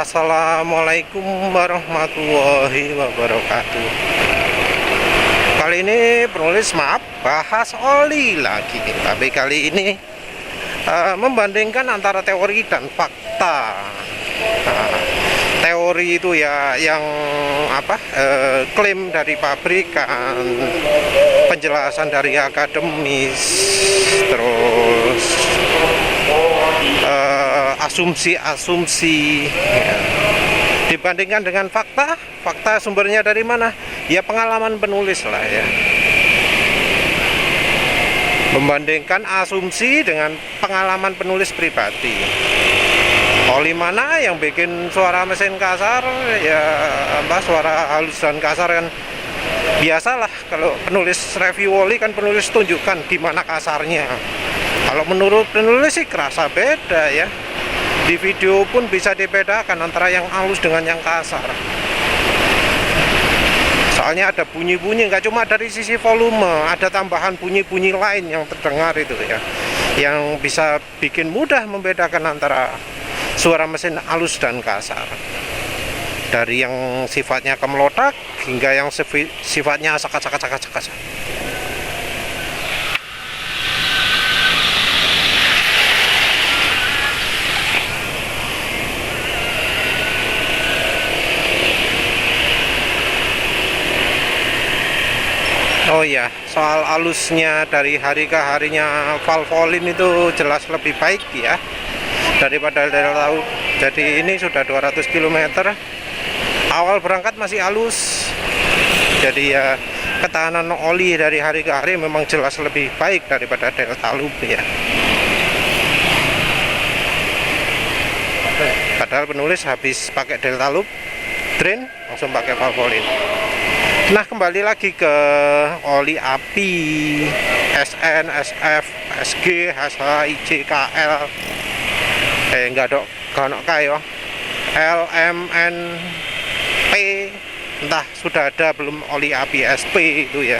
Assalamualaikum warahmatullahi wabarakatuh. Kali ini penulis bahas oli lagi. Tapi kali ini membandingkan antara teori dan fakta. Teori itu ya yang klaim dari pabrikan, penjelasan dari akademis, terus asumsi-asumsi ya. Dibandingkan dengan fakta sumbernya dari mana? Ya pengalaman penulis lah ya. Membandingkan asumsi dengan pengalaman penulis pribadi. Oli mana yang bikin suara mesin kasar ya, suara halus dan kasar kan biasalah. Kalau penulis review oli kan penulis tunjukkan di mana kasarnya. Kalau menurut penulis sih kerasa beda ya. Di video pun bisa dibedakan antara yang halus dengan yang kasar. Soalnya ada bunyi-bunyi, nggak cuma dari sisi volume, ada tambahan bunyi-bunyi lain yang terdengar itu ya, yang bisa bikin mudah membedakan antara suara mesin halus dan kasar. Dari yang sifatnya kemelodak hingga yang sifatnya asak-asak. Oh iya, soal halusnya dari hari ke harinya Valvoline itu jelas lebih baik ya daripada Del Taub. Jadi ini sudah 200 km. Awal berangkat masih halus. Jadi ya ketahanan oli dari hari ke hari memang jelas lebih baik daripada Del Taub ya. Padahal penulis habis pakai Del Taub drain langsung pakai Valvoline. Nah, kembali lagi ke oli api SN, SF, SG, HH, IJ, KL. Enggak dok, kanok kayo. LMN, P, entah sudah ada belum oli api SP itu ya.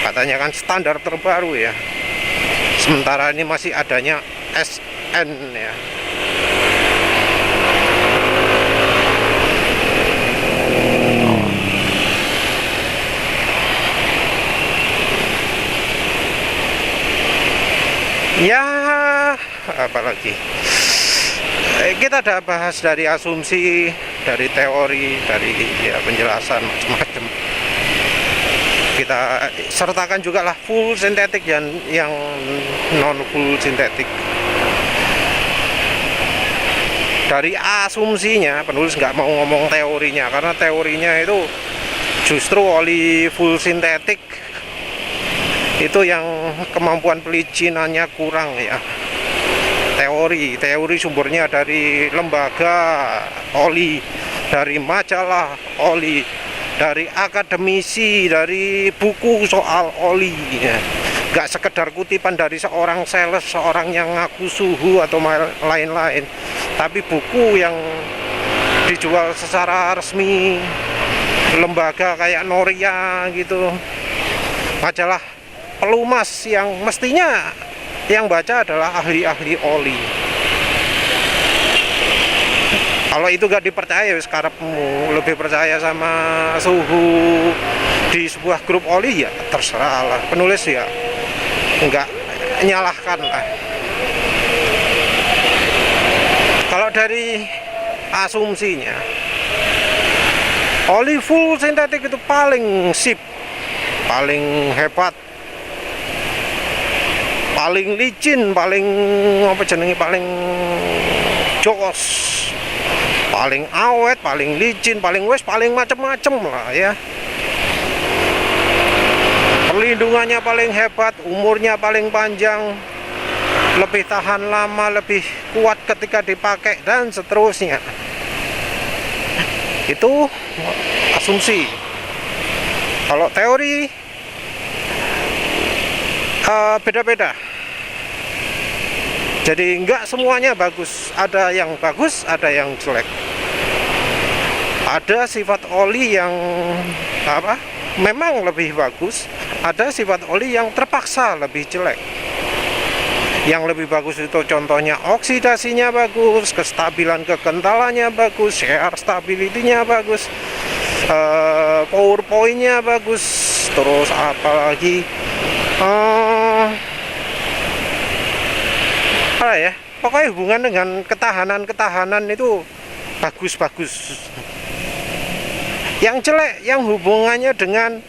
Katanya kan standar terbaru ya. Sementara ini masih adanya SN ya. Ya, apalagi kita ada bahas dari asumsi, dari teori, dari ya penjelasan macam-macam. Kita sertakan juga lah full sintetik dan yang non full sintetik. Dari asumsinya penulis nggak mau ngomong teorinya, karena teorinya itu justru oli full sintetik itu yang kemampuan pelicinannya kurang ya. Teori sumbernya dari lembaga oli, dari majalah oli, dari akademisi, dari buku soal oli ya. Gak sekedar kutipan dari seorang sales, seorang yang ngaku suhu atau lain-lain, tapi buku yang dijual secara resmi, lembaga kayak Noria gitu, majalah pelumas yang mestinya yang baca adalah ahli-ahli oli. Kalau itu gak dipercaya sekarangmu lebih percaya sama suhu di sebuah grup oli ya terserah lah. Penulis ya nggak nyalahkan lah. Kalau dari asumsinya oli full sintetik itu paling sip, paling hebat, paling licin, paling paling jokos, paling awet, paling licin, paling paling macem-macem lah ya. Perlindungannya paling hebat, umurnya paling panjang, lebih tahan lama, lebih kuat ketika dipakai dan seterusnya. Itu asumsi. Kalau teori beda-beda. Jadi enggak semuanya bagus, ada yang bagus, ada yang jelek. Ada sifat oli yang memang lebih bagus, ada sifat oli yang terpaksa lebih jelek. Yang lebih bagus itu contohnya oksidasinya bagus, kestabilan kekentalannya bagus, shear stability-nya bagus, power point-nya bagus, terus apalagi apa ya, pokoknya hubungan dengan ketahanan itu bagus-bagus. Yang jelek yang hubungannya dengan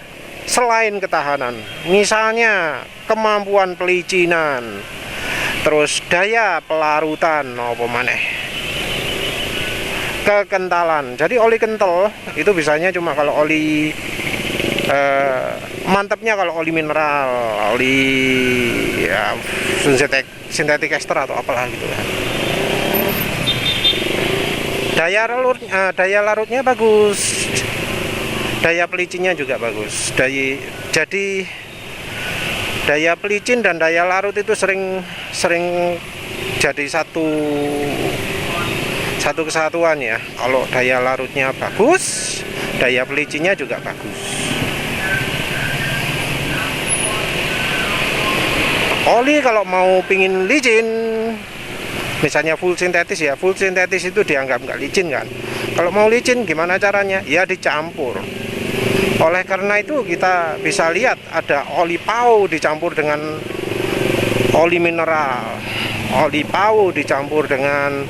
selain ketahanan, misalnya kemampuan pelicinan, terus daya pelarutan, apa maneh, kekentalan. Jadi oli kental itu bisanya cuma kalau oli mantapnya kalau oli mineral, oli ya, sintetik ester atau apalah gitu ya. Daya larutnya bagus, daya pelicinnya juga bagus. Jadi daya pelicin dan daya larut itu sering jadi satu kesatuan ya. Kalau daya larutnya bagus, daya pelicinnya juga bagus. Oli kalau mau pingin licin, misalnya full sintetis ya, full sintetis itu dianggap nggak licin kan. Kalau mau licin gimana caranya? Ya dicampur. Oleh karena itu kita bisa lihat ada oli PAO dicampur dengan oli mineral, oli PAO dicampur dengan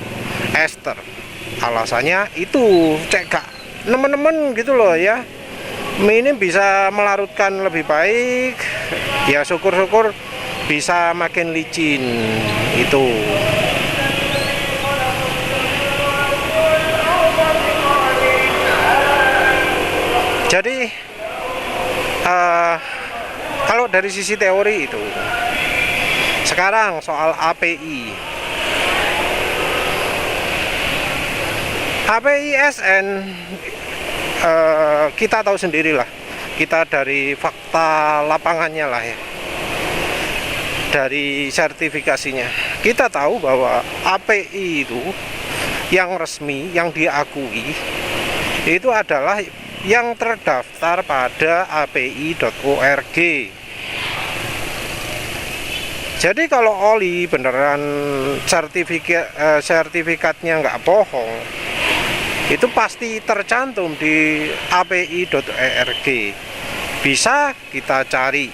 ester. Alasannya itu cek gak nemen-nemen gitu loh ya. Ini bisa melarutkan lebih baik. Ya syukur-syukur bisa makin licin itu. Jadi kalau dari sisi teori itu, sekarang soal API SN, kita tahu sendirilah, kita dari fakta lapangannya lah ya, dari sertifikasinya kita tahu bahwa API itu yang resmi, yang diakui itu adalah yang terdaftar pada api.org. Jadi kalau oli beneran sertifikatnya nggak bohong, itu pasti tercantum di api.org. Bisa kita cari.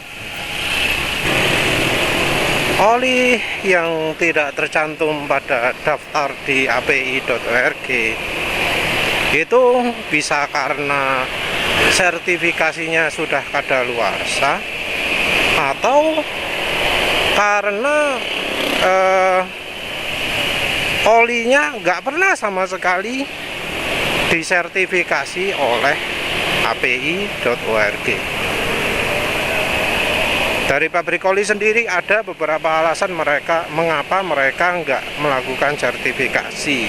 Oli yang tidak tercantum pada daftar di api.org itu bisa karena sertifikasinya sudah kadaluarsa, atau karena olinya nggak pernah sama sekali disertifikasi oleh api.org. Dari pabrik oli sendiri ada beberapa alasan mengapa mereka nggak melakukan sertifikasi.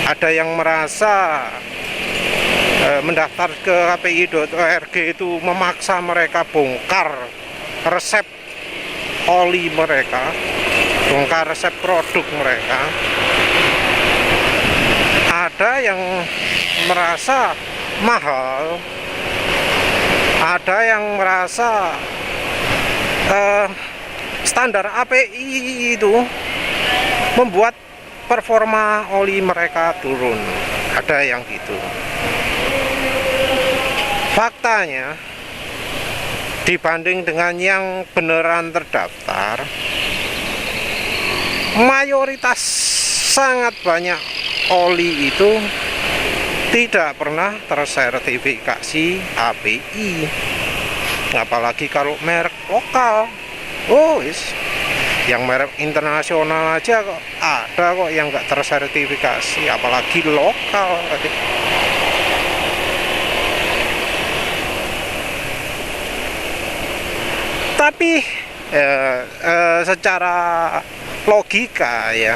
Ada yang merasa mendaftar ke api.org itu memaksa mereka bongkar resep oli mereka, bongkar resep produk mereka. Ada yang merasa mahal, ada yang merasa standar API itu membuat performa oli mereka turun. Ada yang gitu. Faktanya, dibanding dengan yang beneran terdaftar, mayoritas sangat banyak oli itu tidak pernah tersertifikasi API. Apalagi kalau merek lokal. Yang merek internasional aja kok ada kok yang nggak tersertifikasi, apalagi lokal. Tapi secara logika ya,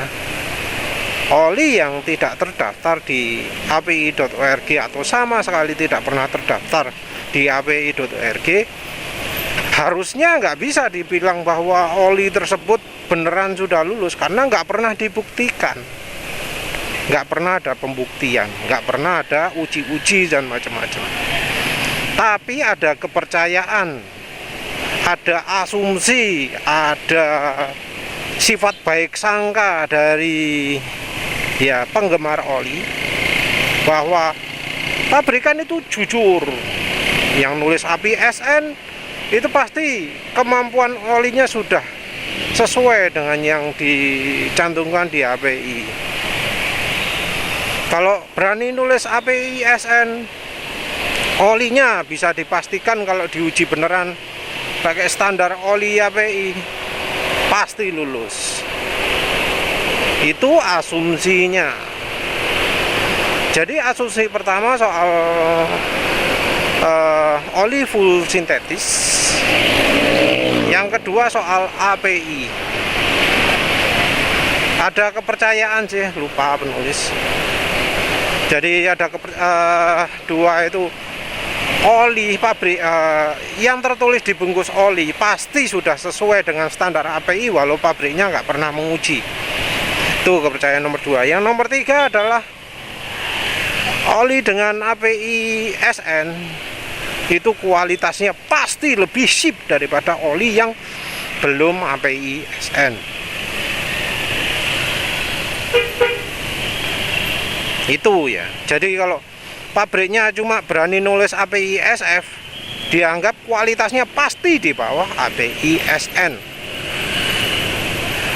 oli yang tidak terdaftar di api.org atau sama sekali tidak pernah terdaftar di api.org, harusnya nggak bisa dibilang bahwa oli tersebut beneran sudah lulus, karena nggak pernah dibuktikan, nggak pernah ada pembuktian, nggak pernah ada uji-uji dan macam-macam. Tapi ada kepercayaan, ada asumsi, ada sifat baik sangka dari ya penggemar oli bahwa pabrikan itu jujur. Yang nulis API SN itu pasti kemampuan olinya sudah sesuai dengan yang dicantumkan di API. Kalau berani nulis API SN, olinya bisa dipastikan kalau diuji beneran pakai standar oli API pasti lulus. Itu asumsinya. Jadi asumsi pertama soal oli full sintetis. Yang kedua soal API. Ada kepercayaan sih, lupa penulis. Jadi ada dua itu oli pabrik yang tertulis di bungkus oli pasti sudah sesuai dengan standar API walau pabriknya nggak pernah menguji. Itu kepercayaan nomor 2. Yang nomor 3 adalah oli dengan API SN itu kualitasnya pasti lebih sip daripada oli yang belum API SN. Itu ya. Jadi kalau pabriknya cuma berani nulis API SF, dianggap kualitasnya pasti di bawah API SN.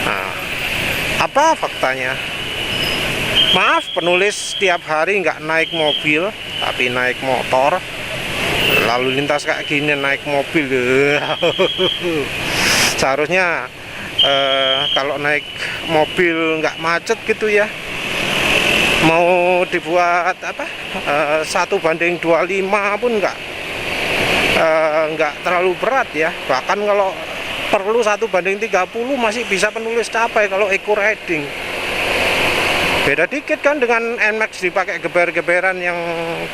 Nah, apa faktanya? Maaf, penulis setiap hari nggak naik mobil tapi naik motor. Lalu lintas kayak gini naik mobil. Seharusnya kalau naik mobil nggak macet gitu ya, mau dibuat apa 1:25 pun nggak terlalu berat ya. Bahkan kalau perlu 1:30 masih bisa penulis capai kalau eco riding. Beda dikit kan dengan NMAX dipakai geber-geberan yang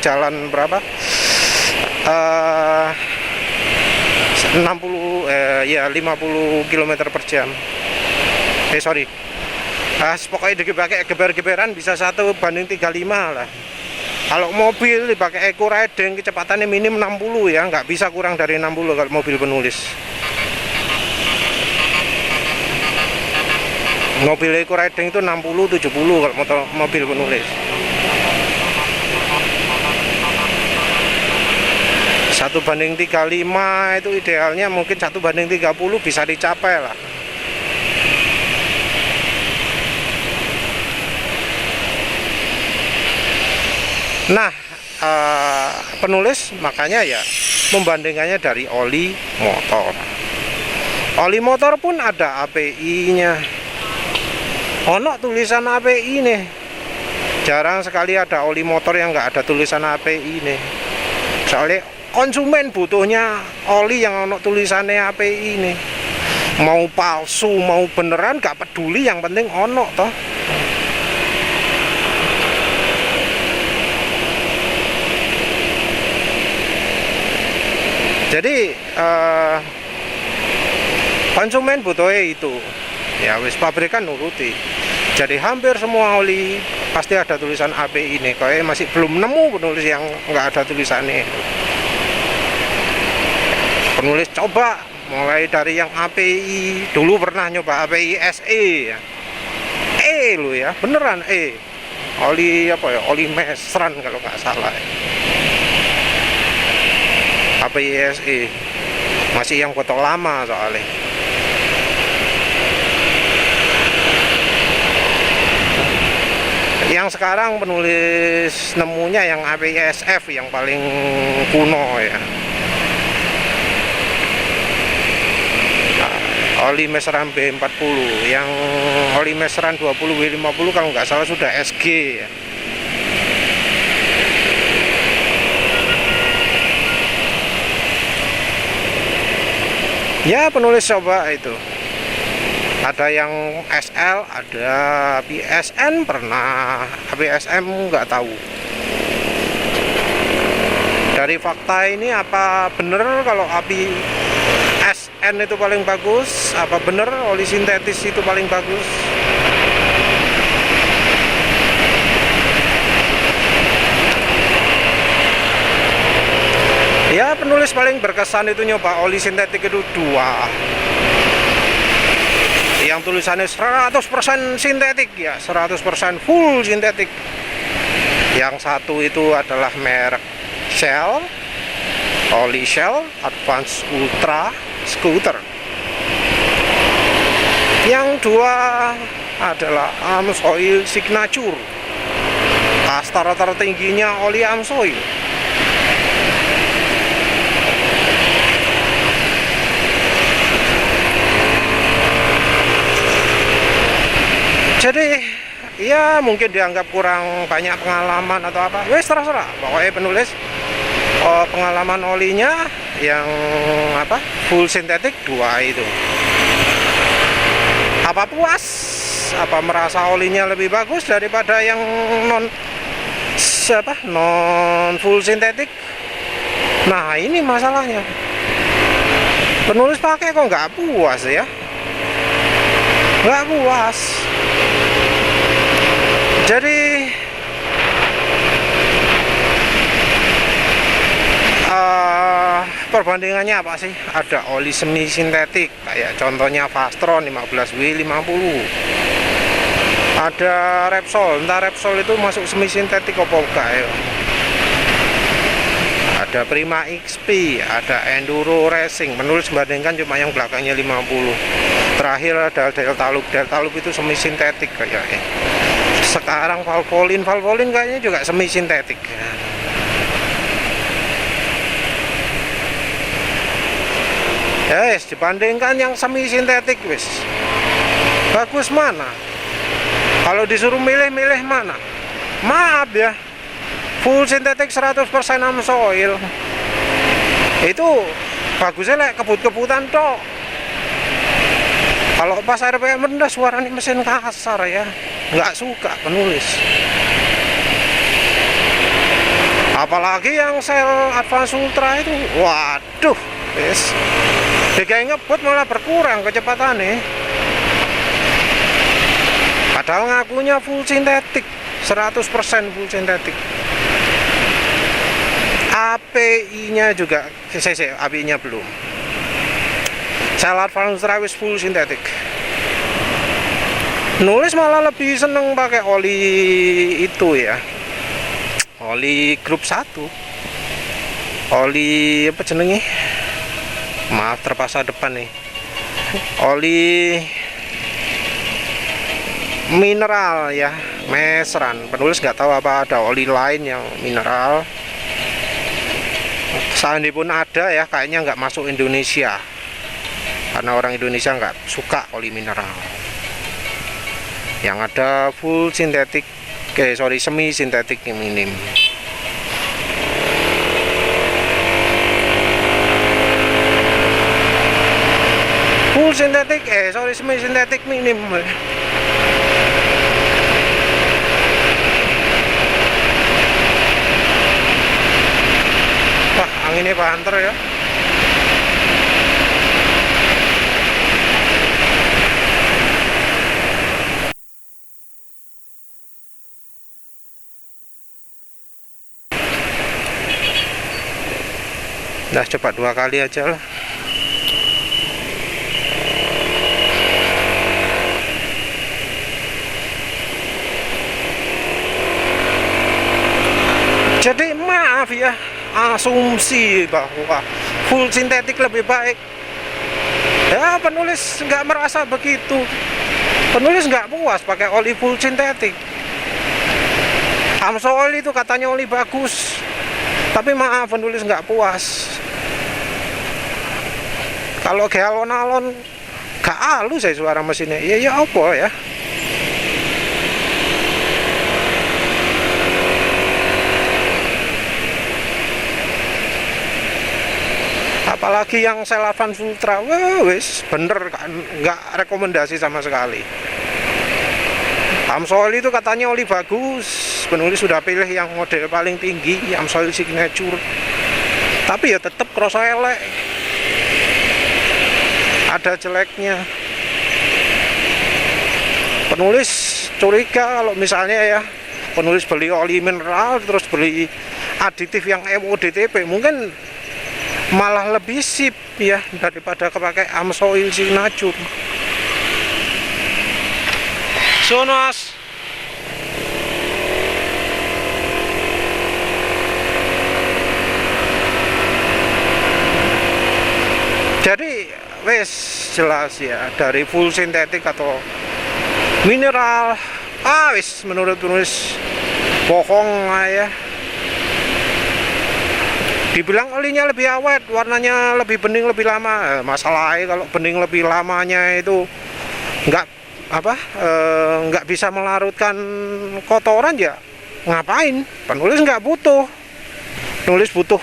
jalan berapa 50 km per jam. Pokoknya dipakai geber-geberan bisa 1:35 lah. Kalau mobil dipakai eco riding kecepatannya minim 60 ya, nggak bisa kurang dari 60 kalau mobil penulis. Mobil eco riding itu 60-70 kalau mobil penulis. 1:35 itu idealnya mungkin 1:30 bisa dicapai lah. Nah, penulis makanya ya membandingkannya dari oli motor. Oli motor pun ada API-nya. Ono tulisan API nih. Jarang sekali ada oli motor yang nggak ada tulisan API nih. Soalnya konsumen butuhnya oli yang ono tulisannya API nih. Mau palsu mau beneran gak peduli, yang penting ono toh. Jadi konsumen butuhnya itu ya wis pabrikan nuruti. Jadi hampir semua oli pasti ada tulisan API ini. Kayak masih belum nemu penulis yang nggak ada tulisannya. Penulis coba mulai dari yang API, dulu pernah nyoba API SE ya. Lo ya, beneran oli apa ya, oli mesran kalau nggak salah ya. API SE masih yang botol lama soalnya. Yang sekarang penulis nemunya yang API SF yang paling kuno ya. Oli mesran B40, yang oli mesran 20W50 kalau nggak salah sudah SG ya. Ya penulis coba itu. Ada yang SL, ada PSN pernah, PSM nggak tahu. Dari fakta ini apa bener kalau api SN itu paling bagus? Apa bener oli sintetis itu paling bagus? Ya penulis paling berkesan itu nyoba oli sintetik itu 2. yang tulisannya 100% sintetik ya, 100% full sintetik. Yang satu itu adalah merek Shell, oli Shell Advance Ultra Scooter. Yang dua adalah AMSOIL Signature, kasta tertingginya oli AMSOIL. Jadi ya mungkin dianggap kurang banyak pengalaman atau apa, wes terserah. Pokoknya penulis pengalaman olinya yang apa full sintetik 2 itu. Apa puas? Apa merasa olinya lebih bagus daripada yang non full sintetik? Nah ini masalahnya. Penulis pakai kok nggak puas ya? Nggak puas. Jadi perbandingannya apa sih? Ada oli semi sintetik kayak contohnya Fastron 15W50. Ada Repsol, entah Repsol itu masuk semi sintetik apa enggak ya. Ada Prima XP, ada Enduro Racing. Menulis bandingkan cuma yang belakangnya 50. Terakhir ada Delta Loop itu semi sintetik kayaknya. Sekarang Valvoline kayaknya juga semi sintetik. Yes, dibandingkan yang semi sintetik wis. Bagus mana? Kalau disuruh milih mana? Maaf ya. Full sintetik 100% AMSOIL. Itu bagusnya lek kebut-kebutan tok. Kalau pas RPM rendah suaranya mesin kasar ya. Nggak suka penulis. Apalagi yang Shell Advance Ultra itu, waduh, yes. Dia ngebut malah berkurang kecepatannya. Padahal ngakunya full sintetik, 100% full sintetik. API-nya juga, API-nya belum. Shell Advance Ultra wis full sintetik. Nulis malah lebih seneng pakai oli itu ya, oli grup 1, oli apa jenenge, maaf terpaksa depan nih, oli mineral ya, Mesran. Penulis nggak tahu apa ada oli lain yang mineral. Sandi pun ada ya, kayaknya nggak masuk Indonesia karena orang Indonesia nggak suka oli mineral. Yang ada full sintetik, semi sintetik yang minim. Full sintetik, semi sintetik minim. Wah, anginnya banter ya. Nah, coba 2 kali aja lah. Jadi maaf ya, asumsi bahwa full sintetik lebih baik. Ya penulis nggak merasa begitu. Penulis nggak puas pakai oli full sintetik. AMSOIL itu katanya oli bagus, tapi maaf penulis nggak puas. Kalau galon-alon gak halus ya suara mesinnya. Ya apa ya. Apalagi yang Shell Advance Ultra, wis bener kan, nggak rekomendasi sama sekali. AMSOIL itu katanya oli bagus, penulis sudah pilih yang model paling tinggi, AMSOIL Signature. Tapi ya tetap kroso elek, ada jeleknya. Penulis curiga kalau misalnya ya penulis beli oli mineral terus beli aditif yang MODTP, mungkin malah lebih sip ya daripada kepakai AMSOIL Signature. Sonos. Jadi wes jelas ya, dari full sintetik atau mineral, wes menurut penulis bohong lah ya. Dibilang olinya lebih awet, warnanya lebih bening lebih lama. Masalahnya kalau bening lebih lamanya itu nggak nggak bisa melarutkan kotoran ya, ngapain? Penulis nggak butuh. Penulis butuh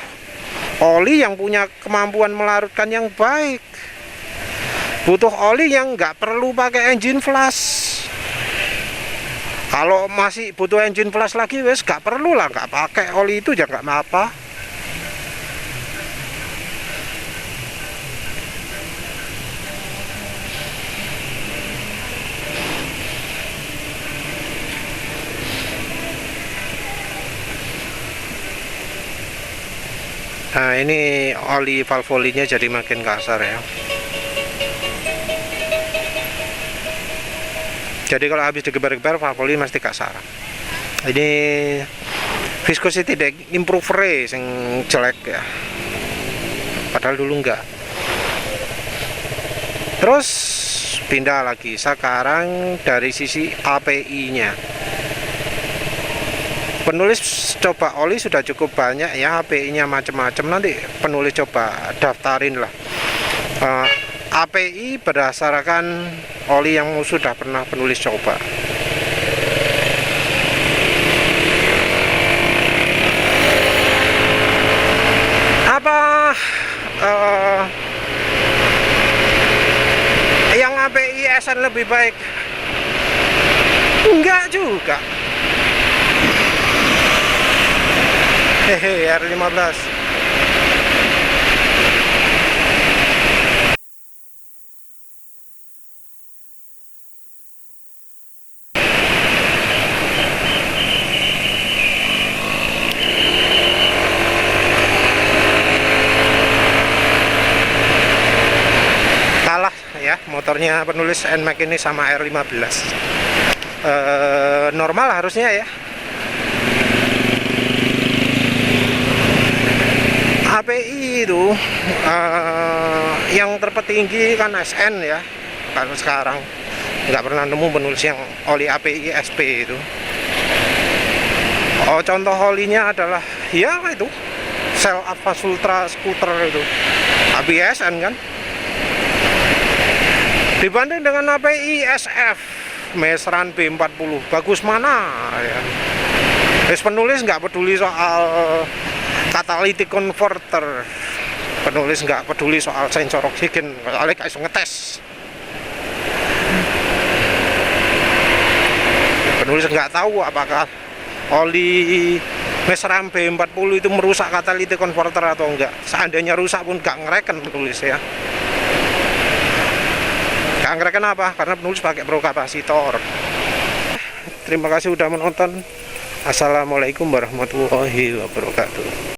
oli yang punya kemampuan melarutkan yang baik. Butuh oli yang nggak perlu pakai engine flash. Kalau masih butuh engine flash lagi, wes nggak perlu lah, nggak pakai oli itu ya nggak apa-apa. Nah, ini oli valve olinya jadi makin kasar ya. Jadi kalau habis digeber-geber valve oli mesti kasar. Ini viscosity improver yang jelek ya. Padahal dulu enggak. Terus pindah lagi. Sekarang dari sisi API-nya. Penulis coba oli sudah cukup banyak ya, API-nya macam-macam. Nanti penulis coba daftarin lah API berdasarkan oli yang sudah pernah penulis coba. Apa yang API SN lebih baik? Enggak juga. Hehe, R15. Kalah ya motornya penulis NMAX ini sama R15. Normal harusnya ya. API itu yang terpetinggi kan SN ya, kalau sekarang nggak pernah nemu penulis yang oli API SP itu. Contoh olinya adalah ya itu Shell Avas Ultra Scooter itu ABSN kan, dibanding dengan API SF Mesran B40 bagus mana ya. Penulis nggak peduli soal catalytic converter, penulis nggak peduli soal sensor oksigen, soalnya kayak ngetes. Penulis nggak tahu apakah oli Mesran B40 itu merusak catalytic converter atau enggak. Seandainya rusak pun nggak ngereken penulis ya. Nggak ngereken apa? Karena penulis pakai pro kapasitor. Terima kasih sudah menonton. Assalamualaikum warahmatullahi wabarakatuh.